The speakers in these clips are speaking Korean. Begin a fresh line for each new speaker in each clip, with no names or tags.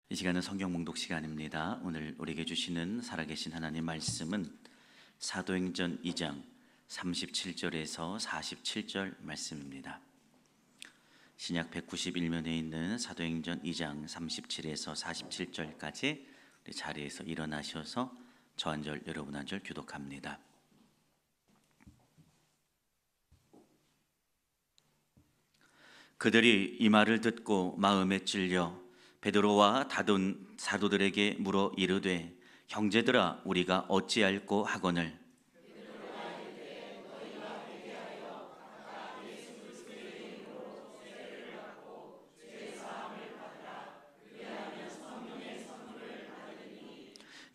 이 시간은 성경 몽독 시간입니다. 오늘 우리에게 주시는 살아계신 하나님 말씀은 사도행전 2장 37절에서 47절 말씀입니다. 신약 191면에 있는 사도행전 2장 37에서 47절까지 우리 자리에서 일어나셔서 저 한 절 여러분 한 절 교독합니다. 그들이 이 말을 듣고 마음에 찔려 베드로와 다른 사도들에게 물어 이르되, 형제들아, 우리가 어찌할꼬 하거늘.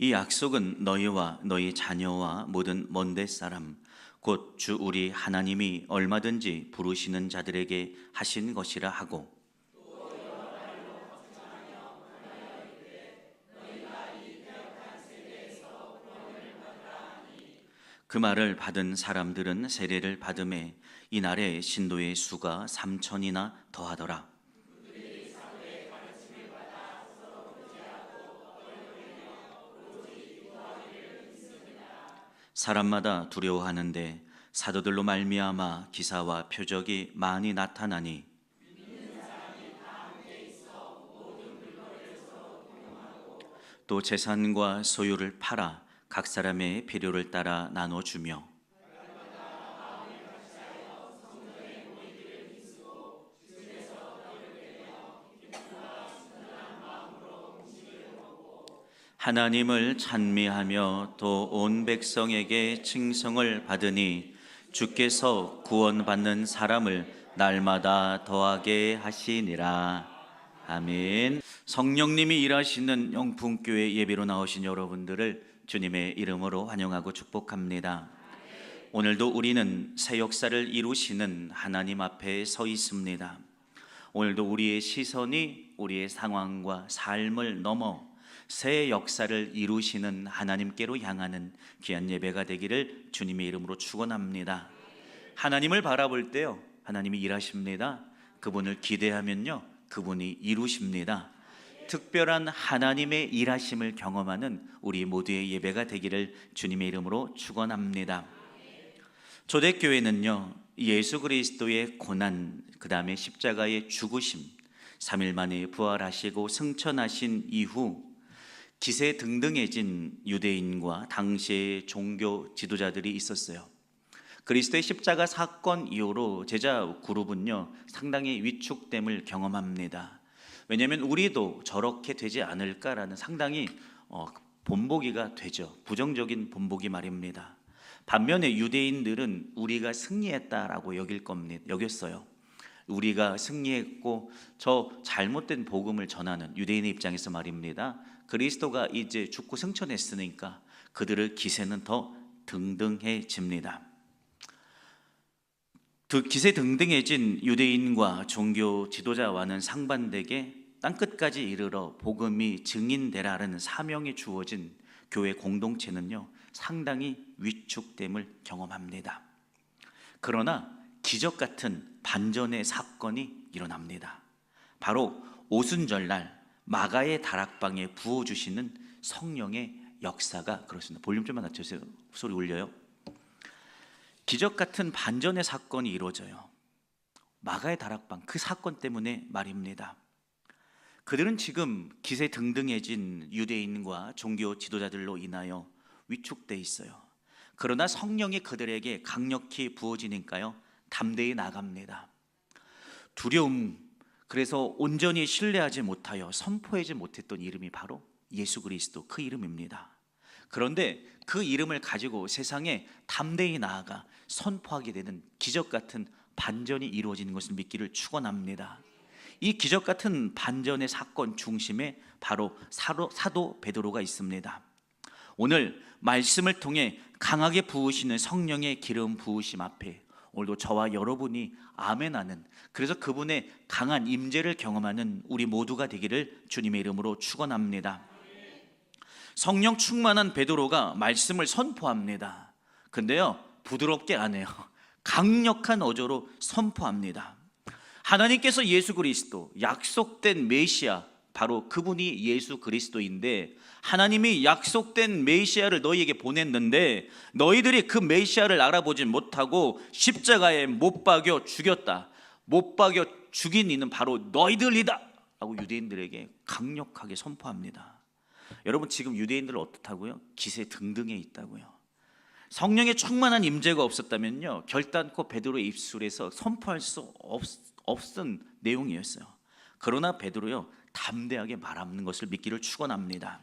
이 약속은 너희와 너희 자녀와 모든 먼데 사람 곧 주 우리 하나님이 얼마든지 부르시는 자들에게 하신 것이라 하고, 그 말을 받은 사람들은 세례를 받음에 이날에 신도의 수가 3,000이나 더하더라. 사람마다 두려워하는데 사도들로 말미암아 기사와 표적이 많이 나타나니, 또 재산과 소유를 팔아 각 사람의 필요를 따라 나눠주며, 하나님을 찬미하며 또 온 백성에게 칭송을 받으니 주께서 구원받는 사람을 날마다 더하게 하시니라. 아멘. 성령님이 일하시는 영풍교회 예배로 나오신 여러분들을 주님의 이름으로 환영하고 축복합니다. 오늘도 우리는 새 역사를 이루시는 하나님 앞에 서 있습니다. 오늘도 우리의 시선이 우리의 상황과 삶을 넘어 새 역사를 이루시는 하나님께로 향하는 귀한 예배가 되기를 주님의 이름으로 축원합니다. 하나님을 바라볼 때요, 하나님이 일하십니다. 그분을 기대하면요, 그분이 이루십니다. 특별한 하나님의 일하심을 경험하는 우리 모두의 예배가 되기를 주님의 이름으로 축원합니다. 초대교회는요, 예수 그리스도의 고난, 그 다음에 십자가의 죽으심, 3일 만에 부활하시고 승천하신 이후 기세등등해진 유대인과 당시의 종교 지도자들이 있었어요. 그리스도의 십자가 사건 이후로 제자 그룹은요, 상당히 위축됨을 경험합니다. 왜냐하면 우리도 저렇게 되지 않을까라는 상당히 본보기가 되죠. 부정적인 본보기 말입니다. 반면에 유대인들은 우리가 승리했다라고 여겼어요. 우리가 승리했고 저 잘못된 복음을 전하는 유대인의 입장에서 말입니다. 그리스도가 이제 죽고 승천했으니까 그들의 기세는 더 등등해집니다. 기세 등등해진 유대인과 종교 지도자와는 상반되게 땅끝까지 이르러 복음이 증인되라는 사명이 주어진 교회 공동체는요, 상당히 위축됨을 경험합니다. 그러나 기적 같은 반전의 사건이 일어납니다. 바로 오순절날 마가의 다락방에 부어주시는 성령의 역사가 그렇습니다. 볼륨 좀만 낮춰주세요. 소리 울려요. 기적 같은 반전의 사건이 이루어져요. 마가의 다락방, 그 사건 때문에 말입니다. 그들은 지금 기세 등등해진 유대인과 종교 지도자들로 인하여 위축돼 있어요. 그러나 성령이 그들에게 강력히 부어지니까요, 담대히 나갑니다. 두려움, 그래서 온전히 신뢰하지 못하여 선포하지 못했던 이름이 바로 예수 그리스도, 그 이름입니다. 그런데 그 이름을 가지고 세상에 담대히 나아가 선포하게 되는 기적 같은 반전이 이루어지는 것을 믿기를 축원합니다. 이 기적 같은 반전의 사건 중심에 바로 사도 베드로가 있습니다. 오늘 말씀을 통해 강하게 부으시는 성령의 기름 부으심 앞에 오늘도 저와 여러분이 아멘하는, 그래서 그분의 강한 임재를 경험하는 우리 모두가 되기를 주님의 이름으로 축원합니다. 성령 충만한 베드로가 말씀을 선포합니다. 근데요, 부드럽게 안 해요. 강력한 어조로 선포합니다. 하나님께서 예수 그리스도, 약속된 메시아, 바로 그분이 예수 그리스도인데, 하나님이 약속된 메시아를 너희에게 보냈는데 너희들이 그 메시아를 알아보지 못하고 십자가에 못 박여 죽였다. 못 박여 죽인 이는 바로 너희들이다 라고 유대인들에게 강력하게 선포합니다. 여러분, 지금 유대인들은 어떻다고요? 기세 등등에 있다고요. 성령의 충만한 임재가 없었다면요, 결단코 베드로의 입술에서 선포할 수 없은 내용이었어요. 그러나 베드로요, 담대하게 말하는 것을 믿기를 축원합니다.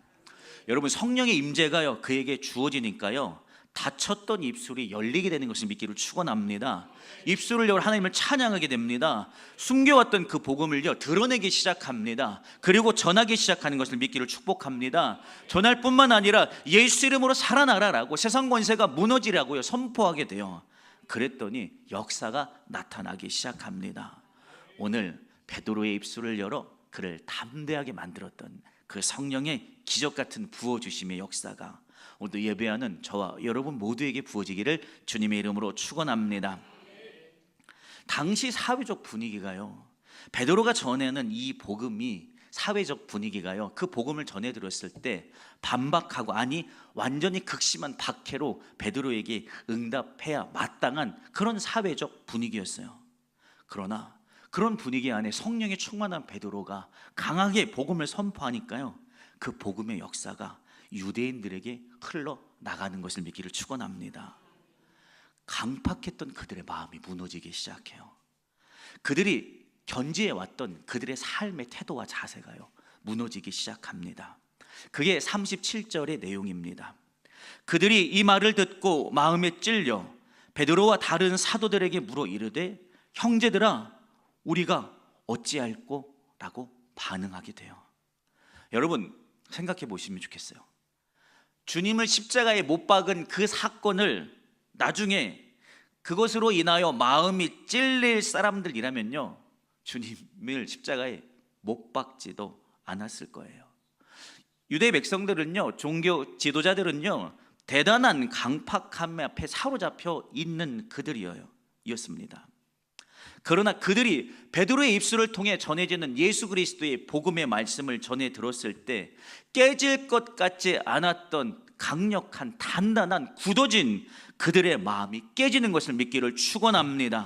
여러분, 성령의 임재가요 그에게 주어지니까요, 닫혔던 입술이 열리게 되는 것을 믿기를 축원합니다. 입술을 열어 하나님을 찬양하게 됩니다. 숨겨왔던 그 복음을요 드러내기 시작합니다. 그리고 전하기 시작하는 것을 믿기를 축복합니다. 전할 뿐만 아니라 예수 이름으로 살아나라라고, 세상 권세가 무너지라고요 선포하게 돼요. 그랬더니 역사가 나타나기 시작합니다. 오늘 베드로의 입술을 열어 그를 담대하게 만들었던 그 성령의 기적 같은 부어주심의 역사가 오늘도 예배하는 저와 여러분 모두에게 부어지기를 주님의 이름으로 축원합니다. 당시 사회적 분위기가요, 베드로가 전하는 이 복음이, 사회적 분위기가요, 그 복음을 전해 들었을 때 반박하고, 아니 완전히 극심한 박해로 베드로에게 응답해야 마땅한 그런 사회적 분위기였어요. 그러나 그런 분위기 안에 성령의 충만한 베드로가 강하게 복음을 선포하니까요, 그 복음의 역사가 유대인들에게 흘러나가는 것을 믿기를 축원합니다. 강팍했던 그들의 마음이 무너지기 시작해요. 그들이 견지해왔던 그들의 삶의 태도와 자세가요 무너지기 시작합니다. 그게 37절의 내용입니다. 그들이 이 말을 듣고 마음에 찔려 베드로와 다른 사도들에게 물어 이르되, 형제들아, 우리가 어찌할꼬? 라고 반응하게 돼요. 여러분, 생각해 보시면 좋겠어요. 주님을 십자가에 못 박은 그 사건을 나중에 그것으로 인하여 마음이 찔릴 사람들이라면요, 주님을 십자가에 못 박지도 않았을 거예요. 유대 백성들은요, 종교 지도자들은요, 대단한 강팍함 앞에 사로잡혀 있는 그들이었습니다. 그러나 그들이 베드로의 입술을 통해 전해지는 예수 그리스도의 복음의 말씀을 전해 들었을 때 깨질 것 같지 않았던 강력한 단단한 굳어진 그들의 마음이 깨지는 것을 믿기를 축원합니다.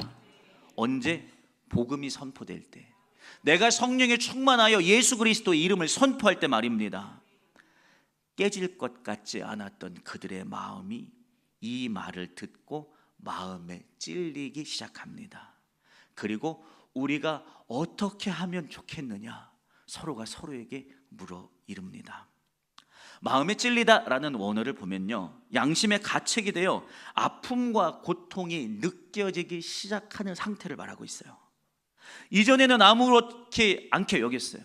언제? 복음이 선포될 때, 내가 성령에 충만하여 예수 그리스도의 이름을 선포할 때 말입니다. 깨질 것 같지 않았던 그들의 마음이 이 말을 듣고 마음에 찔리기 시작합니다. 그리고 우리가 어떻게 하면 좋겠느냐 서로가 서로에게 물어 이릅니다. 마음에 찔리다라는 원어를 보면요, 양심의 가책이 되어 아픔과 고통이 느껴지기 시작하는 상태를 말하고 있어요. 이전에는 아무렇지 않게 여겼어요.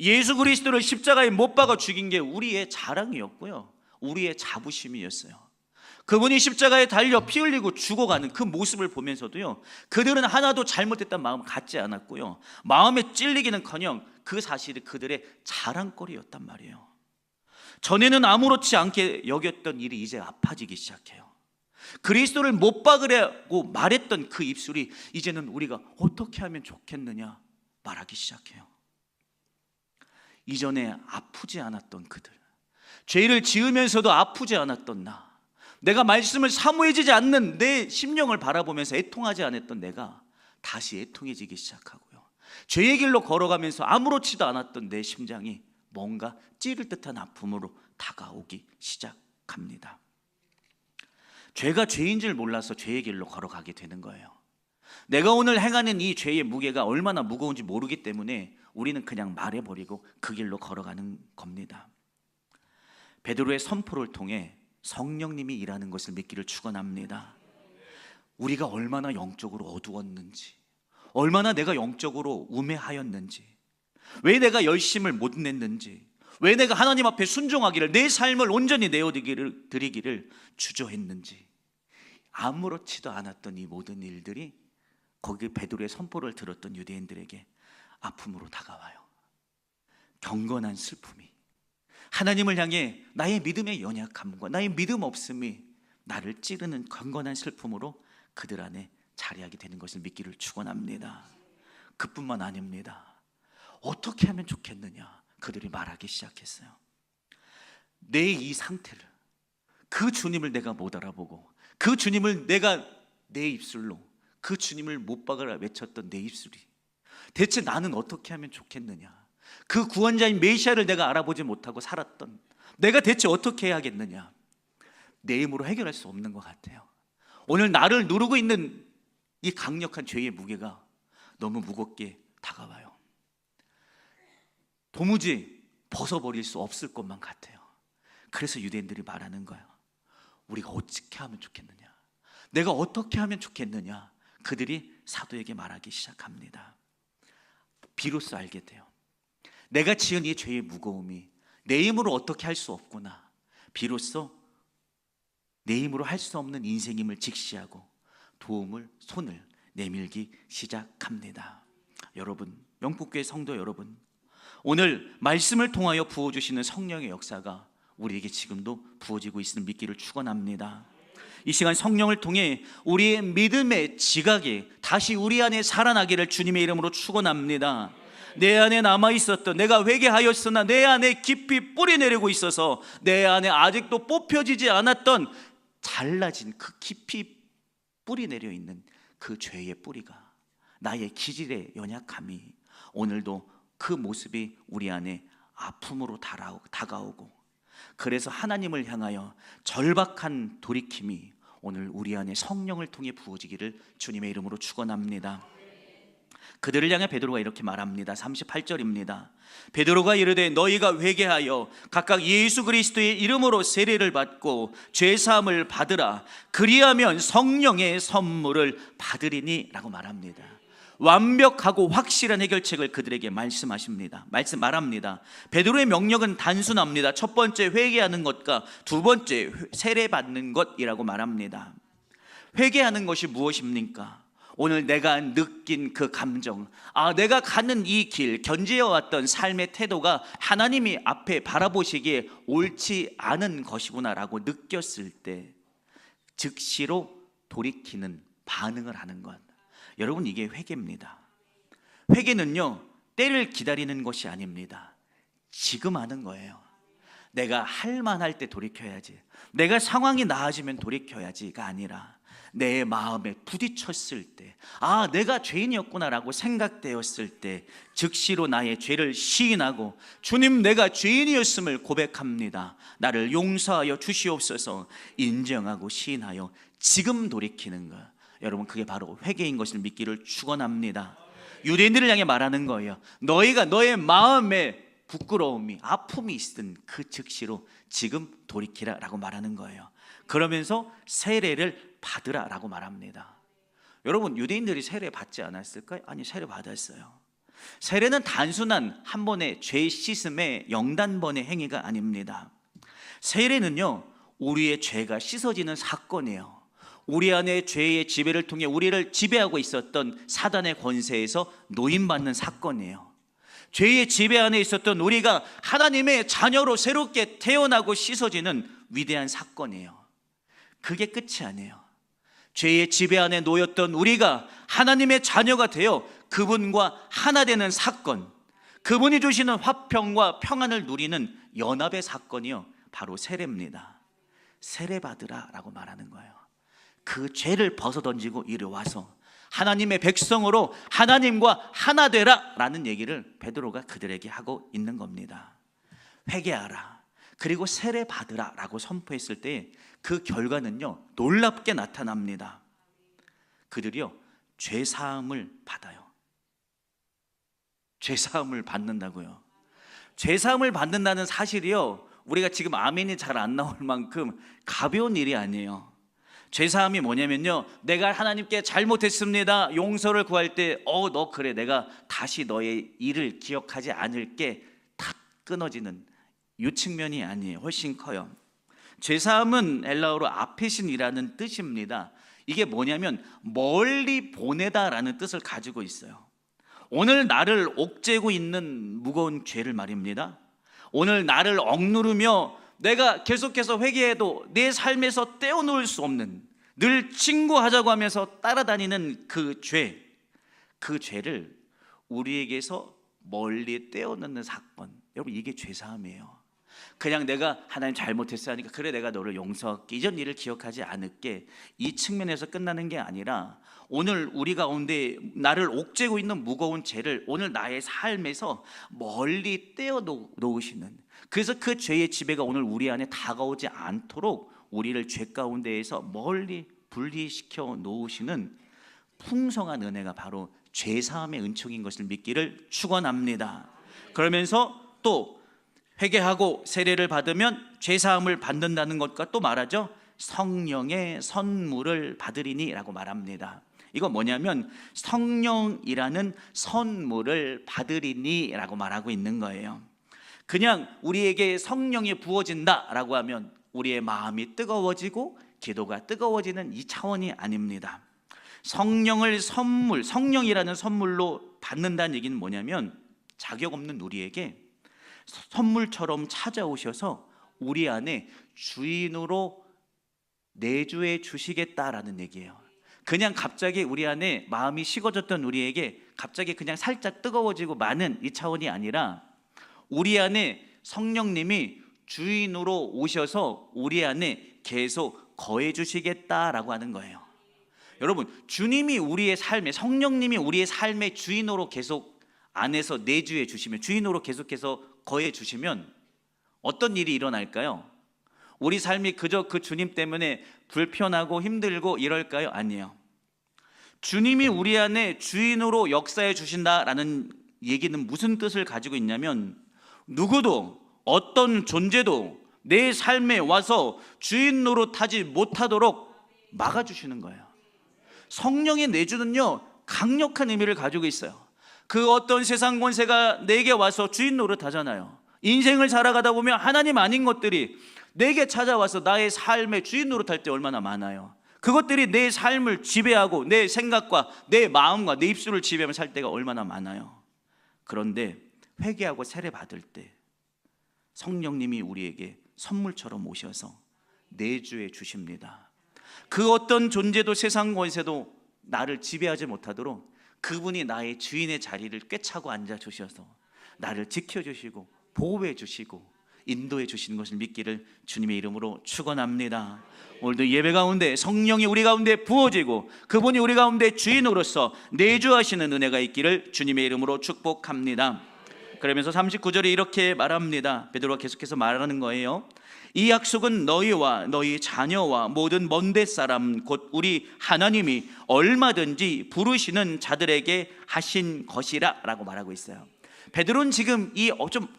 예수 그리스도를 십자가에 못 박아 죽인 게 우리의 자랑이었고요, 우리의 자부심이었어요. 그분이 십자가에 달려 피 흘리고 죽어가는 그 모습을 보면서도요, 그들은 하나도 잘못했다는 마음 갖지 않았고요, 마음에 찔리기는커녕 그 사실이 그들의 자랑거리였단 말이에요. 전에는 아무렇지 않게 여겼던 일이 이제 아파지기 시작해요. 그리스도를 못 박으려고 말했던 그 입술이 이제는 우리가 어떻게 하면 좋겠느냐 말하기 시작해요. 이전에 아프지 않았던 그들, 죄를 지으면서도 아프지 않았던 나, 내가 말씀을 사모해지지 않는 내 심령을 바라보면서 애통하지 않았던 내가 다시 애통해지기 시작하고요, 죄의 길로 걸어가면서 아무렇지도 않았던 내 심장이 뭔가 찌를 듯한 아픔으로 다가오기 시작합니다. 죄가 죄인 줄 몰라서 죄의 길로 걸어가게 되는 거예요. 내가 오늘 행하는 이 죄의 무게가 얼마나 무거운지 모르기 때문에 우리는 그냥 말해버리고 그 길로 걸어가는 겁니다. 베드로의 선포를 통해 성령님이 일하는 것을 믿기를 축원합니다. 우리가 얼마나 영적으로 어두웠는지, 얼마나 내가 영적으로 우매하였는지, 왜 내가 열심을 못 냈는지, 왜 내가 하나님 앞에 순종하기를, 내 삶을 온전히 내어드리기를 주저했는지, 아무렇지도 않았던 이 모든 일들이 거기 베드로의 선포를 들었던 유대인들에게 아픔으로 다가와요. 경건한 슬픔이, 하나님을 향해 나의 믿음의 연약함과 나의 믿음 없음이 나를 찌르는 경건한 슬픔으로 그들 안에 자리하게 되는 것을 믿기를 축원합니다. 그뿐만 아닙니다. 어떻게 하면 좋겠느냐, 그들이 말하기 시작했어요. 내 이 상태를, 그 주님을 내가 못 알아보고, 그 주님을 내가 내 입술로, 그 주님을 못 박아라 외쳤던 내 입술이 대체 나는 어떻게 하면 좋겠느냐, 그 구원자인 메시아를 내가 알아보지 못하고 살았던 내가 대체 어떻게 해야겠느냐, 내 힘으로 해결할 수 없는 것 같아요. 오늘 나를 누르고 있는 이 강력한 죄의 무게가 너무 무겁게 다가와요. 도무지 벗어버릴 수 없을 것만 같아요. 그래서 유대인들이 말하는 거예요. 우리가 어떻게 하면 좋겠느냐, 내가 어떻게 하면 좋겠느냐. 그들이 사도에게 말하기 시작합니다. 비로소 알게 돼요. 내가 지은 이 죄의 무거움이 내 힘으로 어떻게 할 수 없구나. 비로소 내 힘으로 할 수 없는 인생임을 직시하고 손을 내밀기 시작합니다. 여러분, 영국교회 성도 여러분, 오늘 말씀을 통하여 부어주시는 성령의 역사가 우리에게 지금도 부어지고 있음을 믿기를 축원합니다. 이 시간 성령을 통해 우리의 믿음의 지각이 다시 우리 안에 살아나기를 주님의 이름으로 축원합니다. 내 안에 남아있었던, 내가 회개하였으나 내 안에 깊이 뿌리 내리고 있어서 내 안에 아직도 뽑혀지지 않았던 잘라진 그 깊이 뿌리 내려 있는 그 죄의 뿌리가, 나의 기질의 연약함이 오늘도 그 모습이 우리 안에 아픔으로 다가오고, 그래서 하나님을 향하여 절박한 돌이킴이 오늘 우리 안에 성령을 통해 부어지기를 주님의 이름으로 축원합니다. 그들을 향해 베드로가 이렇게 말합니다. 38절입니다. 베드로가 이르되 너희가 회개하여 각각 예수 그리스도의 이름으로 세례를 받고 죄사함을 받으라. 그리하면 성령의 선물을 받으리니 라고 말합니다. 완벽하고 확실한 해결책을 그들에게 말합니다. 베드로의 명령은 단순합니다. 첫 번째 회개하는 것과 두 번째 세례 받는 것이라고 말합니다. 회개하는 것이 무엇입니까? 오늘 내가 느낀 그 감정, 내가 가는 이 길, 견지해왔던 삶의 태도가 하나님이 앞에 바라보시기에 옳지 않은 것이구나라고 느꼈을 때 즉시로 돌이키는 반응을 하는 것, 여러분, 이게 회개입니다. 회개는요, 때를 기다리는 것이 아닙니다. 지금 하는 거예요. 내가 할 만할 때 돌이켜야지, 내가 상황이 나아지면 돌이켜야지가 아니라 내 마음에 부딪혔을 때, 내가 죄인이었구나라고 생각되었을 때 즉시로 나의 죄를 시인하고 주님, 내가 죄인이었음을 고백합니다. 나를 용서하여 주시옵소서 인정하고 시인하여 지금 돌이키는 것, 여러분, 그게 바로 회개인 것을 믿기를 축원합니다. 유대인들을 향해 말하는 거예요. 너희가 너의 마음에 부끄러움이, 아픔이 있든 그 즉시로 지금 돌이키라 라고 말하는 거예요. 그러면서 세례를 받으라 라고 말합니다. 여러분, 유대인들이 세례 받지 않았을까요? 아니, 세례 받았어요. 세례는 단순한 한 번의 죄 씻음의 영단번의 행위가 아닙니다. 세례는요, 우리의 죄가 씻어지는 사건이에요. 우리 안에 죄의 지배를 통해 우리를 지배하고 있었던 사단의 권세에서 노임받는 사건이에요. 죄의 지배 안에 있었던 우리가 하나님의 자녀로 새롭게 태어나고 씻어지는 위대한 사건이에요. 그게 끝이 아니에요. 죄의 지배 안에 놓였던 우리가 하나님의 자녀가 되어 그분과 하나 되는 사건, 그분이 주시는 화평과 평안을 누리는 연합의 사건이요, 바로 세례입니다. 세례 받으라 라고 말하는 거예요. 그 죄를 벗어던지고 이리 와서 하나님의 백성으로 하나님과 하나 되라 라는 얘기를 베드로가 그들에게 하고 있는 겁니다. 회개하라, 그리고 세례 받으라 라고 선포했을 때 그 결과는요, 놀랍게 나타납니다. 그들이요, 죄사함을 받아요. 죄사함을 받는다고요. 죄사함을 받는다는 사실이요, 우리가 지금 아멘이 잘 안 나올 만큼 가벼운 일이 아니에요. 죄사함이 뭐냐면요, 내가 하나님께 잘못했습니다 용서를 구할 때 너 그래, 내가 다시 너의 일을 기억하지 않을게, 탁 끊어지는 이 측면이 아니에요. 훨씬 커요. 죄사함은 헬라어로 아페신이라는 뜻입니다. 이게 뭐냐면 멀리 보내다라는 뜻을 가지고 있어요. 오늘 나를 옥죄고 있는 무거운 죄를 말입니다. 오늘 나를 억누르며 내가 계속해서 회개해도 내 삶에서 떼어놓을 수 없는, 늘 친구하자고 하면서 따라다니는 그 죄, 그 죄를 우리에게서 멀리 떼어놓는 사건. 여러분, 이게 죄사함이에요. 그냥 내가 하나님 잘못했어 하니까 그래 내가 너를 용서할게, 이전 일을 기억하지 않을게, 이 측면에서 끝나는 게 아니라 오늘 우리 가운데 나를 옥죄고 있는 무거운 죄를 오늘 나의 삶에서 멀리 떼어 놓으시는, 그래서 그 죄의 지배가 오늘 우리 안에 다가오지 않도록 우리를 죄 가운데에서 멀리 분리시켜 놓으시는 풍성한 은혜가 바로 죄사함의 은총인 것을 믿기를 축원합니다. 그러면서 또 회개하고 세례를 받으면 죄사함을 받는다는 것과 또 말하죠. 성령의 선물을 받으리니 라고 말합니다. 이거 뭐냐면 성령이라는 선물을 받으리니 라고 말하고 있는 거예요. 그냥 우리에게 성령이 부어진다 라고 하면 우리의 마음이 뜨거워지고 기도가 뜨거워지는 이 차원이 아닙니다. 성령을 성령이라는 선물로 받는다는 얘기는 뭐냐면 자격 없는 우리에게 선물처럼 찾아오셔서 우리 안에 주인으로 내주해 주시겠다라는 얘기예요. 그냥 갑자기 우리 안에 마음이 식어졌던 우리에게 갑자기 그냥 살짝 뜨거워지고 마는 이 차원이 아니라 우리 안에 성령님이 주인으로 오셔서 우리 안에 계속 거해 주시겠다라고 하는 거예요. 여러분, 주님이 우리의 삶에, 성령님이 우리의 삶의 주인으로 계속 안에서 내주해 주시면, 주인으로 계속해서 거해 주시면 어떤 일이 일어날까요? 우리 삶이 그저 그 주님 때문에 불편하고 힘들고 이럴까요? 아니에요. 주님이 우리 안에 주인으로 역사해 주신다라는 얘기는 무슨 뜻을 가지고 있냐면 누구도 어떤 존재도 내 삶에 와서 주인 노릇하지 못하도록 막아주시는 거예요. 성령의 내주는요 강력한 의미를 가지고 있어요. 그 어떤 세상 권세가 내게 와서 주인 노릇하잖아요. 인생을 살아가다 보면 하나님 아닌 것들이 내게 찾아와서 나의 삶의 주인 노릇할 때 얼마나 많아요. 그것들이 내 삶을 지배하고 내 생각과 내 마음과 내 입술을 지배하며 살 때가 얼마나 많아요. 그런데 회개하고 세례 받을 때 성령님이 우리에게 선물처럼 오셔서 내주해 주십니다. 그 어떤 존재도 세상 권세도 나를 지배하지 못하도록 그분이 나의 주인의 자리를 꿰차고 앉아 주셔서 나를 지켜주시고 보호해 주시고 인도해 주시는 것을 믿기를 주님의 이름으로 축원합니다. 오늘도 예배 가운데 성령이 우리 가운데 부어지고 그분이 우리 가운데 주인으로서 내주하시는 은혜가 있기를 주님의 이름으로 축복합니다. 그러면서 39절에 이렇게 말합니다. 베드로가 계속해서 말하는 거예요. 이 약속은 너희와 너희 자녀와 모든 먼데 사람 곧 우리 하나님이 얼마든지 부르시는 자들에게 하신 것이라 라고 말하고 있어요. 베드로는 지금 이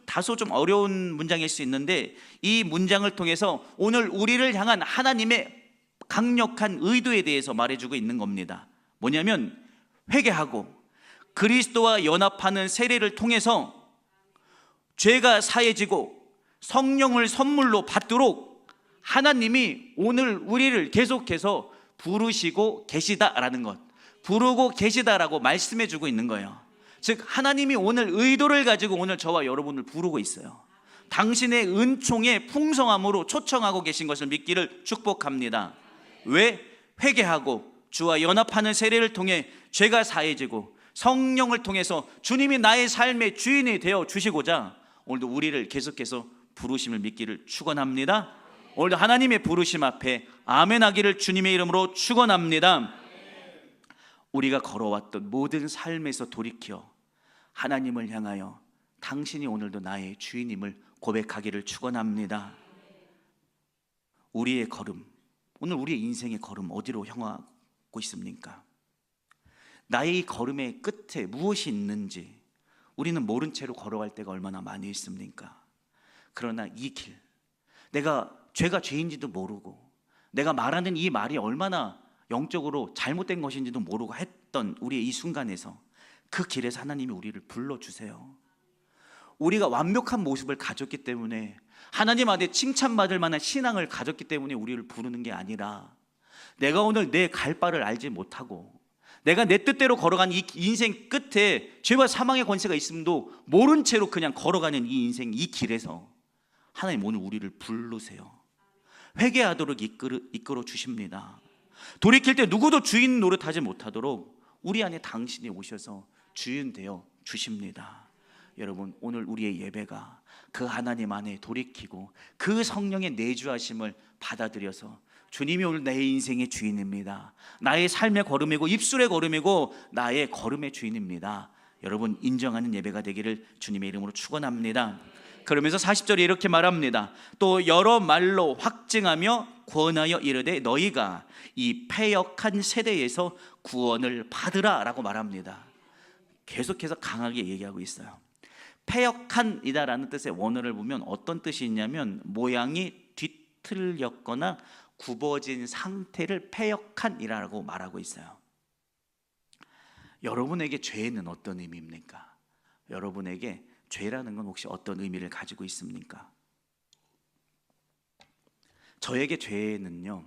다소 좀 어려운 문장일 수 있는데 이 문장을 통해서 오늘 우리를 향한 하나님의 강력한 의도에 대해서 말해주고 있는 겁니다. 뭐냐면 회개하고 그리스도와 연합하는 세례를 통해서 죄가 사해지고 성령을 선물로 받도록 하나님이 오늘 우리를 계속해서 부르시고 계시다라는 것, 부르고 계시다라고 말씀해 주고 있는 거예요. 즉 하나님이 오늘 의도를 가지고 오늘 저와 여러분을 부르고 있어요. 당신의 은총의 풍성함으로 초청하고 계신 것을 믿기를 축복합니다. 왜? 회개하고 주와 연합하는 세례를 통해 죄가 사해지고 성령을 통해서 주님이 나의 삶의 주인이 되어 주시고자 오늘도 우리를 계속해서 부르심을 믿기를 축원합니다. 오늘도 하나님의 부르심 앞에 아멘 하기를 주님의 이름으로 축원합니다. 우리가 걸어왔던 모든 삶에서 돌이켜 하나님을 향하여 당신이 오늘도 나의 주인임을 고백하기를 축원합니다. 우리의 걸음, 오늘 우리의 인생의 걸음 어디로 향하고 있습니까? 나의 걸음의 끝에 무엇이 있는지 우리는 모른 채로 걸어갈 때가 얼마나 많이 있습니까? 그러나 이 길, 내가 죄가 죄인지도 모르고 내가 말하는 이 말이 얼마나 영적으로 잘못된 것인지도 모르고 했던 우리의 이 순간에서 그 길에서 하나님이 우리를 불러주세요. 우리가 완벽한 모습을 가졌기 때문에 하나님 안에 칭찬받을 만한 신앙을 가졌기 때문에 우리를 부르는 게 아니라 내가 오늘 내 갈 바를 알지 못하고 내가 내 뜻대로 걸어간 이 인생 끝에 죄와 사망의 권세가 있음도 모른 채로 그냥 걸어가는 이 인생 이 길에서 하나님 오늘 우리를 부르세요. 회개하도록 이끌어 주십니다. 돌이킬 때 누구도 주인 노릇하지 못하도록 우리 안에 당신이 오셔서 주인 되어 주십니다. 여러분, 오늘 우리의 예배가 그 하나님 안에 돌이키고 그 성령의 내주하심을 받아들여서 주님이 오늘 내 인생의 주인입니다, 나의 삶의 걸음이고 입술의 걸음이고 나의 걸음의 주인입니다, 여러분 인정하는 예배가 되기를 주님의 이름으로 축원합니다. 그러면서 40절에 이렇게 말합니다. 또 여러 말로 확증하며 권하여 이르되 너희가 이 패역한 세대에서 구원을 받으라 라고 말합니다. 계속해서 강하게 얘기하고 있어요. 패역한이다라는 뜻의 원어를 보면 어떤 뜻이 있냐면 모양이 뒤틀렸거나 굽어진 상태를 패역한이라고 말하고 있어요. 여러분에게 죄는 어떤 의미입니까? 여러분에게 죄라는 건 혹시 어떤 의미를 가지고 있습니까? 저에게 죄는요,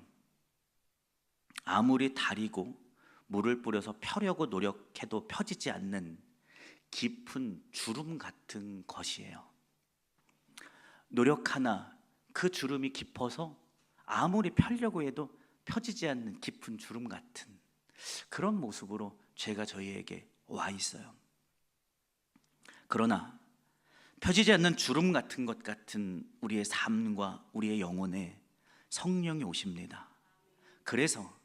아무리 다리고 물을 뿌려서 펴려고 노력해도 펴지지 않는 깊은 주름 같은 것이에요. 노력하나 그 주름이 깊어서 아무리 펴려고 해도 펴지지 않는 깊은 주름 같은 그런 모습으로 죄가 저희에게 와 있어요. 그러나 펴지지 않는 주름 같은 것 같은 우리의 삶과 우리의 영혼에 성령이 오십니다. 그래서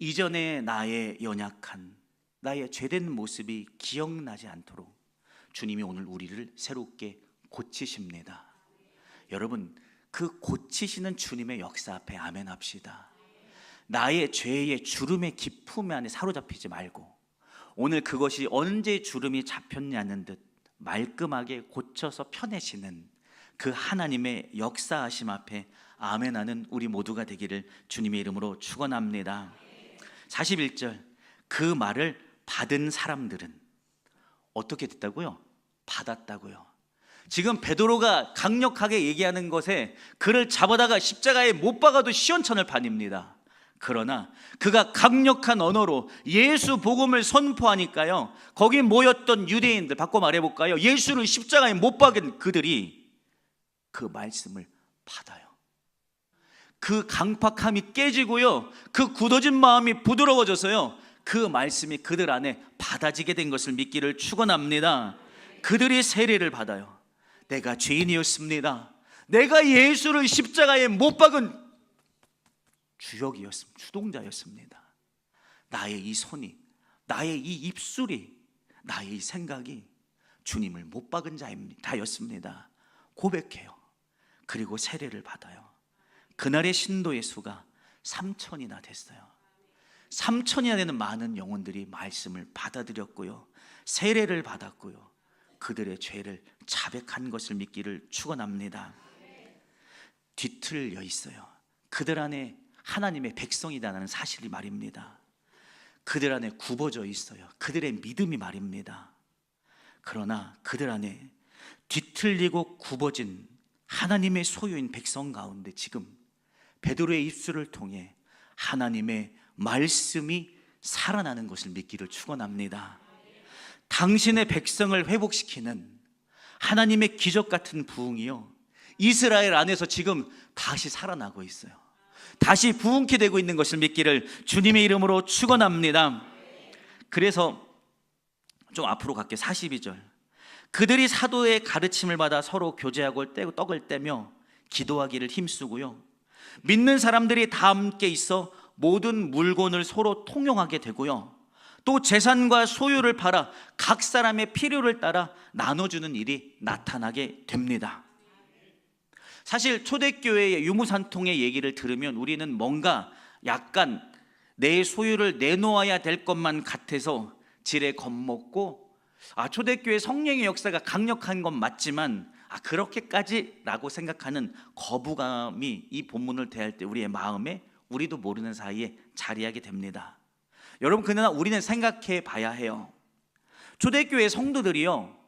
이전에 나의 연약한, 나의 죄된 모습이 기억나지 않도록 주님이 오늘 우리를 새롭게 고치십니다. 여러분, 그 고치시는 주님의 역사 앞에 아멘 합시다. 나의 죄의 주름의 깊음 안에 사로잡히지 말고 오늘 그것이 언제 주름이 잡혔냐는 듯 말끔하게 고쳐서 펴내시는 그 하나님의 역사하심 앞에 아멘하는 우리 모두가 되기를 주님의 이름으로 축원합니다. 41절, 그 말을 받은 사람들은 어떻게 됐다고요? 받았다고요. 지금 베드로가 강력하게 얘기하는 것에 그를 잡아다가 십자가에 못 박아도 시원찮을 판입니다. 그러나 그가 강력한 언어로 예수 복음을 선포하니까요, 거기 모였던 유대인들, 바꿔 말해볼까요? 예수를 십자가에 못 박은 그들이 그 말씀을 받아요. 그 강팍함이 깨지고요, 그 굳어진 마음이 부드러워져서요, 그 말씀이 그들 안에 받아지게 된 것을 믿기를 축원합니다. 그들이 세례를 받아요. 내가 죄인이었습니다. 내가 예수를 십자가에 못 박은 주역이었습니다. 주동자였습니다. 나의 이 손이, 나의 이 입술이, 나의 이 생각이 주님을 못 박은 자였습니다. 고백해요. 그리고 세례를 받아요. 그날의 신도의 수가 3,000이나 됐어요. 3,000이나 되는 많은 영혼들이 말씀을 받아들였고요, 세례를 받았고요, 그들의 죄를 자백한 것을 믿기를 축원합니다. 뒤틀려 있어요. 그들 안에 하나님의 백성이다라는 사실이 말입니다. 그들 안에 굽어져 있어요. 그들의 믿음이 말입니다. 그러나 그들 안에 뒤틀리고 굽어진 하나님의 소유인 백성 가운데 지금 베드로의 입술을 통해 하나님의 말씀이 살아나는 것을 믿기를 축원합니다. 당신의 백성을 회복시키는 하나님의 기적 같은 부흥이요, 이스라엘 안에서 지금 다시 살아나고 있어요. 다시 부흥케 되고 있는 것을 믿기를 주님의 이름으로 축원합니다. 그래서 좀 앞으로 갈게요. 42절, 그들이 사도의 가르침을 받아 서로 교제하고 떡을 떼며 기도하기를 힘쓰고요, 믿는 사람들이 다 함께 있어 모든 물건을 서로 통용하게 되고요, 또 재산과 소유를 팔아 각 사람의 필요를 따라 나눠주는 일이 나타나게 됩니다. 사실 초대교회의 유무산통의 얘기를 들으면 우리는 뭔가 약간 내 소유를 내놓아야 될 것만 같아서 지레 겁먹고, 초대교회 성령의 역사가 강력한 건 맞지만 그렇게까지라고 생각하는 거부감이 이 본문을 대할 때 우리의 마음에 우리도 모르는 사이에 자리하게 됩니다. 여러분, 그러나 우리는 생각해 봐야 해요. 초대교회 성도들이요,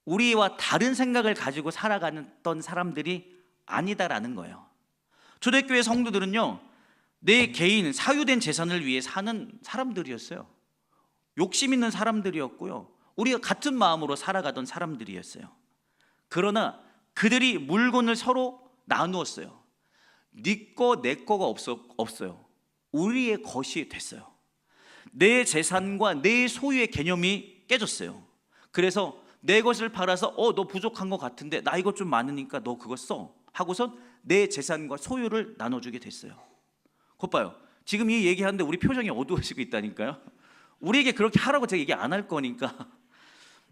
우리와 다른 생각을 가지고 살아가던 사람들이 아니다라는 거예요. 초대교회 성도들은요, 내 개인 사유된 재산을 위해 사는 사람들이었어요. 욕심 있는 사람들이었고요, 우리가 같은 마음으로 살아가던 사람들이었어요. 그러나 그들이 물건을 서로 나누었어요. 네 거, 내 거가 없어요. 우리의 것이 됐어요. 내 재산과 내 소유의 개념이 깨졌어요. 그래서 내 것을 팔아서 너 부족한 것 같은데 나 이거 좀 많으니까 너 그거 써 하고선 내 재산과 소유를 나눠주게 됐어요. 곧 봐요. 지금 이 얘기하는데 우리 표정이 어두워지고 있다니까요. 우리에게 그렇게 하라고 제가 얘기 안 할 거니까.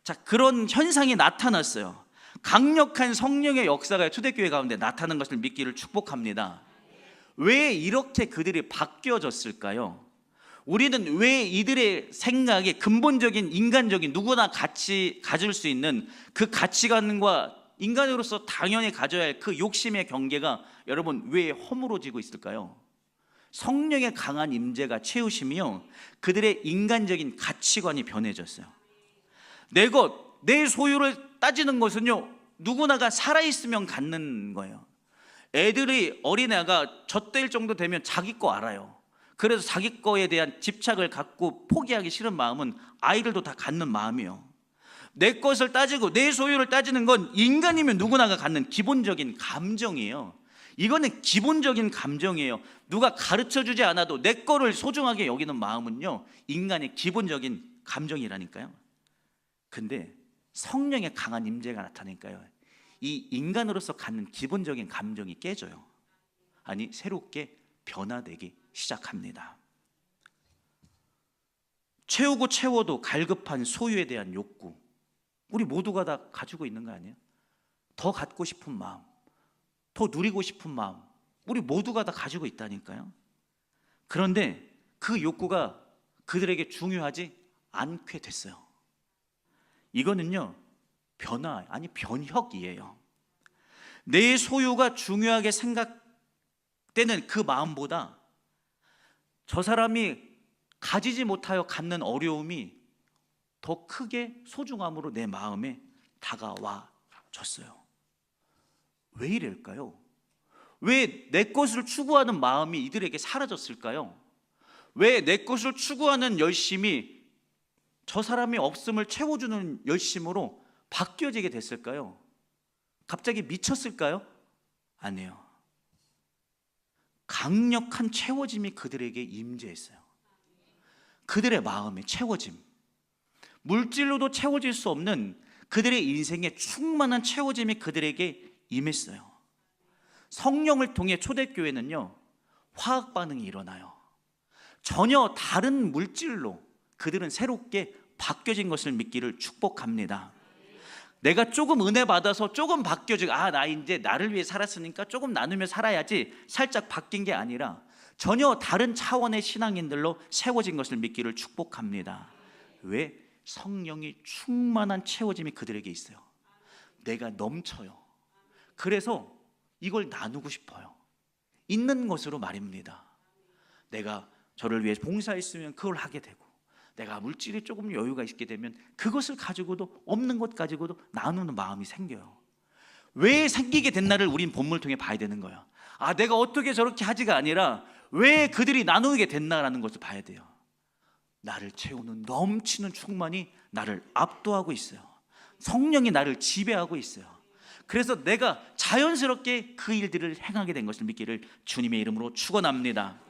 자, 그런 현상이 나타났어요. 강력한 성령의 역사가 초대교회 가운데 나타난 것을 믿기를 축복합니다. 왜 이렇게 그들이 바뀌어졌을까요? 우리는 왜 이들의 생각에 근본적인 인간적인 누구나 같이 가질 수 있는 그 가치관과 인간으로서 당연히 가져야 할 그 욕심의 경계가 여러분 왜 허물어지고 있을까요? 성령의 강한 임재가 채우시며 그들의 인간적인 가치관이 변해졌어요. 내 것, 내 소유를 따지는 것은요, 누구나가 살아있으면 갖는 거예요. 애들이, 어린애가 젖될 정도 되면 자기 거 알아요. 그래서 자기 거에 대한 집착을 갖고 포기하기 싫은 마음은 아이들도 다 갖는 마음이에요. 내 것을 따지고 내 소유를 따지는 건 인간이면 누구나가 갖는 기본적인 감정이에요. 이거는 기본적인 감정이에요. 누가 가르쳐주지 않아도 내 거를 소중하게 여기는 마음은요, 인간의 기본적인 감정이라니까요. 근데 성령의 강한 임재가 나타나니까요, 이 인간으로서 갖는 기본적인 감정이 깨져요. 아니, 새롭게 변화되기 시작합니다. 채우고 채워도 갈급한 소유에 대한 욕구, 우리 모두가 다 가지고 있는 거 아니에요? 더 갖고 싶은 마음, 더 누리고 싶은 마음, 우리 모두가 다 가지고 있다니까요. 그런데 그 욕구가 그들에게 중요하지 않게 됐어요. 이거는요, 변화, 아니 변혁이에요. 내 소유가 중요하게 생각되는 그 마음보다 저 사람이 가지지 못하여 갖는 어려움이 더 크게 소중함으로 내 마음에 다가와졌어요. 왜 이럴까요? 왜 내 것을 추구하는 마음이 이들에게 사라졌을까요? 왜 내 것을 추구하는 열심이 저 사람이 없음을 채워주는 열심으로 바뀌어지게 됐을까요? 갑자기 미쳤을까요? 아니에요. 강력한 채워짐이 그들에게 임재했어요. 그들의 마음의 채워짐, 물질로도 채워질 수 없는 그들의 인생에 충만한 채워짐이 그들에게 임했어요. 성령을 통해 초대교회는요, 화학 반응이 일어나요. 전혀 다른 물질로 그들은 새롭게 바뀌어진 것을 믿기를 축복합니다. 내가 조금 은혜 받아서 조금 바뀌어지고, 나 이제 나를 위해 살았으니까 조금 나누며 살아야지, 살짝 바뀐 게 아니라 전혀 다른 차원의 신앙인들로 세워진 것을 믿기를 축복합니다. 왜? 성령이 충만한 채워짐이 그들에게 있어요. 내가 넘쳐요. 그래서 이걸 나누고 싶어요. 있는 것으로 말입니다. 내가 저를 위해 봉사했으면 그걸 하게 되고, 내가 물질이 조금 여유가 있게 되면 그것을 가지고도, 없는 것 가지고도 나누는 마음이 생겨요. 왜 생기게 됐나를 우린 본문을 통해 봐야 되는 거예요. 내가 어떻게 저렇게 하지가 아니라 왜 그들이 나누게 됐나라는 것을 봐야 돼요. 나를 채우는 넘치는 충만이 나를 압도하고 있어요. 성령이 나를 지배하고 있어요. 그래서 내가 자연스럽게 그 일들을 행하게 된 것을 믿기를 주님의 이름으로 축원합니다.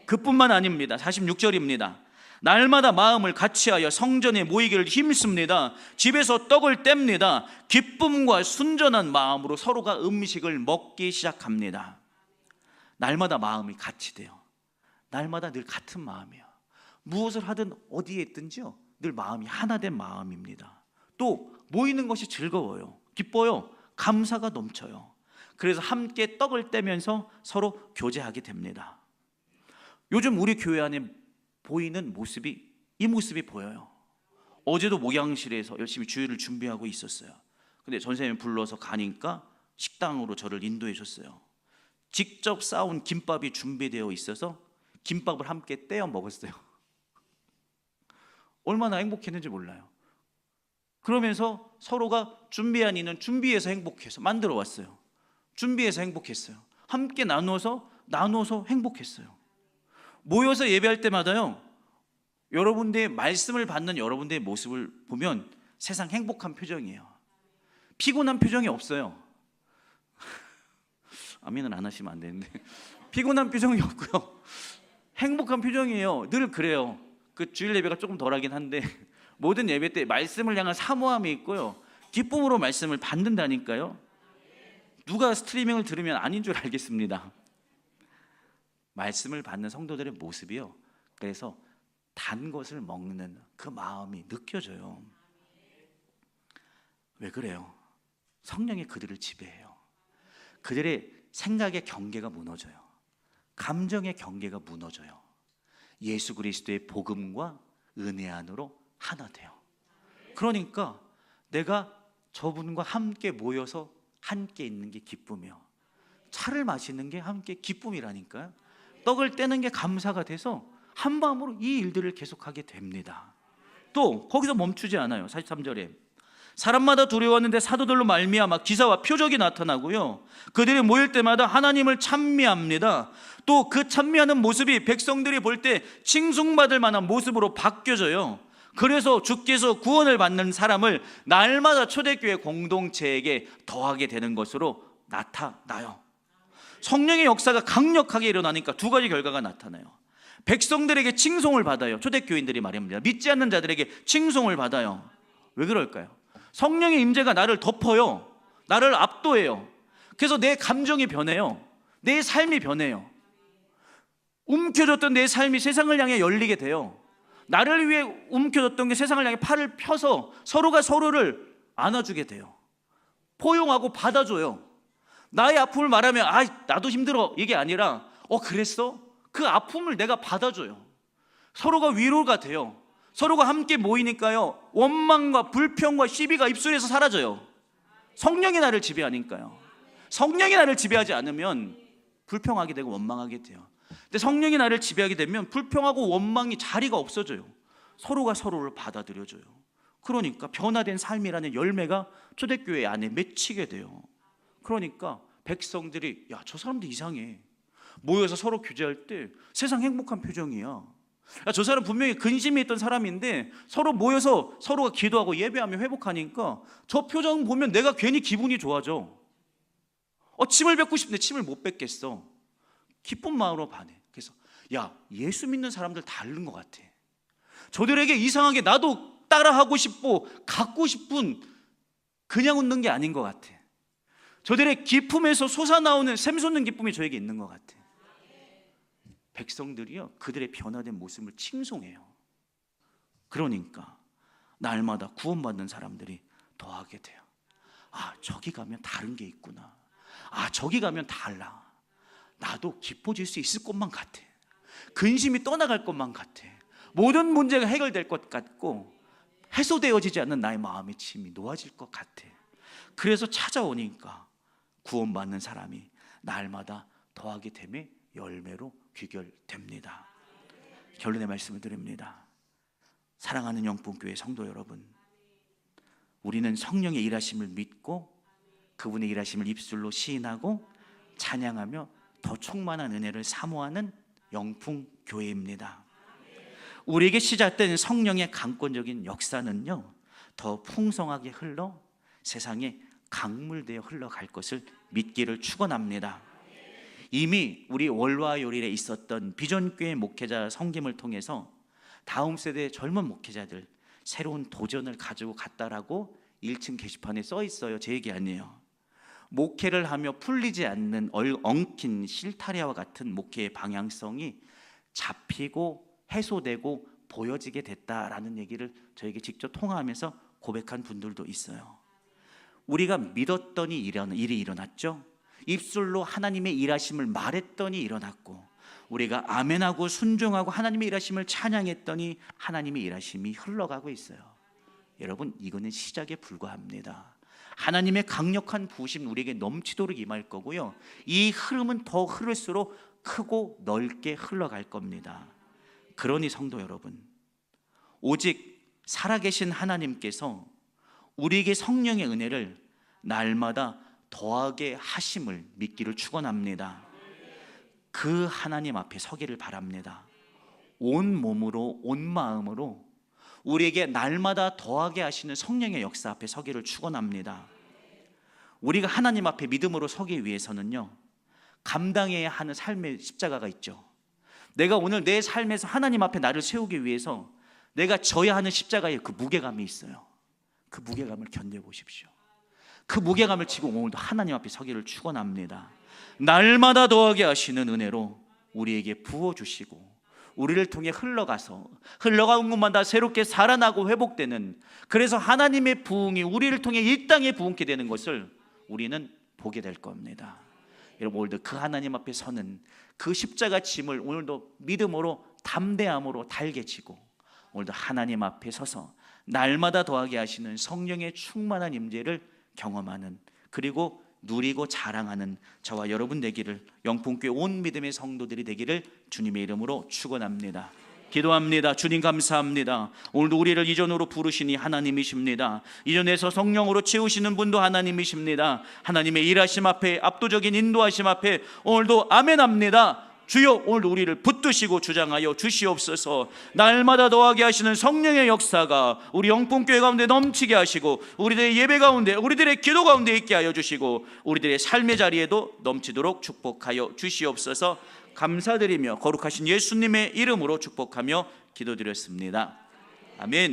그뿐만 아닙니다. 46절입니다. 날마다 마음을 같이하여 성전에 모이기를 힘씁니다. 집에서 떡을 뗍니다. 기쁨과 순전한 마음으로 서로가 음식을 먹기 시작합니다. 날마다 마음이 같이 돼요. 날마다 늘 같은 마음이에요. 무엇을 하든 어디에 있든지요, 늘 마음이 하나 된 마음입니다. 또 모이는 것이 즐거워요. 기뻐요. 감사가 넘쳐요. 그래서 함께 떡을 떼면서 서로 교제하게 됩니다. 요즘 우리 교회 안에 보이는 모습이 이 모습이 보여요. 어제도 목양실에서 열심히 주일을 준비하고 있었어요. 근데 전사님이 불러서 가니까 식당으로 저를 인도해 줬어요. 직접 싸온 김밥이 준비되어 있어서 김밥을 함께 떼어 먹었어요. 얼마나 행복했는지 몰라요. 그러면서 서로가 준비한 이는 준비해서 행복해서 만들어 왔어요. 준비해서 행복했어요. 함께 나눠서 행복했어요. 모여서 예배할 때마다요, 여러분들의 말씀을 받는 여러분들의 모습을 보면 세상 행복한 표정이에요. 피곤한 표정이 없어요. 아멘은 안 하시면 안 되는데 피곤한 표정이 없고요, 행복한 표정이에요. 늘 그래요. 그 주일 예배가 조금 덜하긴 한데 모든 예배 때 말씀을 향한 사모함이 있고요, 기쁨으로 말씀을 받는다니까요. 누가 스트리밍을 들으면 아닌 줄 알겠습니다. 말씀을 받는 성도들의 모습이요, 그래서 단 것을 먹는 그 마음이 느껴져요. 왜 그래요? 성령이 그들을 지배해요. 그들의 생각의 경계가 무너져요. 감정의 경계가 무너져요. 예수 그리스도의 복음과 은혜 안으로 하나 돼요. 그러니까 내가 저분과 함께 모여서 함께 있는 게 기쁨이요, 차를 마시는 게 함께 기쁨이라니까요. 떡을 떼는 게 감사가 돼서 한 마음으로 이 일들을 계속하게 됩니다. 또 거기서 멈추지 않아요. 43절에 사람마다 두려웠는데 사도들로 말미암아 기사와 표적이 나타나고요, 그들이 모일 때마다 하나님을 찬미합니다. 또 그 찬미하는 모습이 백성들이 볼 때 칭송받을 만한 모습으로 바뀌어져요. 그래서 주께서 구원을 받는 사람을 날마다 초대교회 공동체에게 더하게 되는 것으로 나타나요. 성령의 역사가 강력하게 일어나니까 두 가지 결과가 나타나요. 백성들에게 칭송을 받아요. 초대교인들이 말입니다. 믿지 않는 자들에게 칭송을 받아요. 왜 그럴까요? 성령의 임재가 나를 덮어요. 나를 압도해요. 그래서 내 감정이 변해요. 내 삶이 변해요. 움켜졌던 내 삶이 세상을 향해 열리게 돼요. 나를 위해 움켜졌던 게 세상을 향해 팔을 펴서 서로가 서로를 안아주게 돼요. 포용하고 받아줘요. 나의 아픔을 말하면 나도 힘들어 이게 아니라 그랬어? 그 아픔을 내가 받아줘요. 서로가 위로가 돼요. 서로가 함께 모이니까요, 원망과 불평과 시비가 입술에서 사라져요. 성령이 나를 지배하니까요. 성령이 나를 지배하지 않으면 불평하게 되고 원망하게 돼요. 근데 성령이 나를 지배하게 되면 불평하고 원망이 자리가 없어져요. 서로가 서로를 받아들여줘요. 그러니까 변화된 삶이라는 열매가 초대교회 안에 맺히게 돼요. 그러니까 백성들이 저 사람도 이상해, 모여서 서로 교제할 때 세상 행복한 표정이야. 저 사람 분명히 근심이 있던 사람인데 서로 모여서 서로가 기도하고 예배하며 회복하니까 저 표정 보면 내가 괜히 기분이 좋아져. 침을 뱉고 싶은데 침을 못 뱉겠어. 기쁜 마음으로 반해. 그래서 예수 믿는 사람들 다른 것 같아. 저들에게 이상하게 나도 따라하고 싶고 갖고 싶은, 그냥 웃는 게 아닌 것 같아. 저들의 기쁨에서 솟아나오는 샘솟는 기쁨이 저에게 있는 것 같아. 백성들이요, 그들의 변화된 모습을 칭송해요. 그러니까 날마다 구원받는 사람들이 더하게 돼요. 저기 가면 다른 게 있구나. 저기 가면 달라. 나도 기뻐질 수 있을 것만 같아. 근심이 떠나갈 것만 같아. 모든 문제가 해결될 것 같고 해소되어지지 않는 나의 마음의 짐이 놓아질 것 같아. 그래서 찾아오니까 구원받는 사람이 날마다 더하게 됨의 열매로 귀결됩니다. 결론의 말씀을 드립니다. 사랑하는 영풍교회 성도 여러분, 우리는 성령의 일하심을 믿고 그분의 일하심을 입술로 시인하고 찬양하며 더 충만한 은혜를 사모하는 영풍교회입니다. 우리에게 시작된 성령의 강권적인 역사는요, 더 풍성하게 흘러 세상에 강물되어 흘러갈 것을 믿기를 축원합니다. 이미 우리 월화요일에 있었던 비전교회 목회자 섬김을 통해서 다음 세대의 젊은 목회자들 새로운 도전을 가지고 갔다라고 1층 게시판에 써 있어요. 제 얘기 아니에요. 목회를 하며 풀리지 않는 엉킨 실타래와 같은 목회의 방향성이 잡히고 해소되고 보여지게 됐다라는 얘기를 저에게 직접 통화하면서 고백한 분들도 있어요. 우리가 믿었더니 일이 일어났죠. 입술로 하나님의 일하심을 말했더니 일어났고, 우리가 아멘하고 순종하고 하나님의 일하심을 찬양했더니 하나님의 일하심이 흘러가고 있어요. 여러분, 이거는 시작에 불과합니다. 하나님의 강력한 부으심 우리에게 넘치도록 임할 거고요, 이 흐름은 더 흐를수록 크고 넓게 흘러갈 겁니다. 그러니 성도 여러분, 오직 살아계신 하나님께서 우리에게 성령의 은혜를 날마다 더하게 하심을 믿기를 축원합니다. 그 하나님 앞에 서기를 바랍니다. 온 몸으로 온 마음으로 우리에게 날마다 더하게 하시는 성령의 역사 앞에 서기를 축원합니다. 우리가 하나님 앞에 믿음으로 서기 위해서는요, 감당해야 하는 삶의 십자가가 있죠. 내가 오늘 내 삶에서 하나님 앞에 나를 세우기 위해서 내가 져야 하는 십자가에 그 무게감이 있어요. 그 무게감을 견뎌보십시오. 그 무게감을 지고 오늘도 하나님 앞에 서기를 축원합니다. 날마다 더하게 하시는 은혜로 우리에게 부어주시고 우리를 통해 흘러간 곳마다 새롭게 살아나고 회복되는, 그래서 하나님의 부흥이 우리를 통해 이 땅에 부흥케 되는 것을 우리는 보게 될 겁니다. 여러분, 오늘도 그 하나님 앞에 서는 그 십자가 짐을 오늘도 믿음으로 담대함으로 달게 지고 오늘도 하나님 앞에 서서 날마다 더하게 하시는 성령의 충만한 임재를 경험하는, 그리고 누리고 자랑하는 저와 여러분 되기를, 영풍교회 온 믿음의 성도들이 되기를 주님의 이름으로 축원합니다. 기도합니다. 주님 감사합니다. 오늘도 우리를 이전으로 부르시니 하나님이십니다. 이전에서 성령으로 채우시는 분도 하나님이십니다. 하나님의 일하심 앞에, 압도적인 인도하심 앞에 오늘도 아멘합니다. 주여, 오늘도 우리를 붙드시고 주장하여 주시옵소서. 날마다 더하게 하시는 성령의 역사가 우리 영풍교회 가운데 넘치게 하시고 우리들의 예배 가운데, 우리들의 기도 가운데 있게 하여 주시고 우리들의 삶의 자리에도 넘치도록 축복하여 주시옵소서. 감사드리며 거룩하신 예수님의 이름으로 축복하며 기도드렸습니다. 아멘.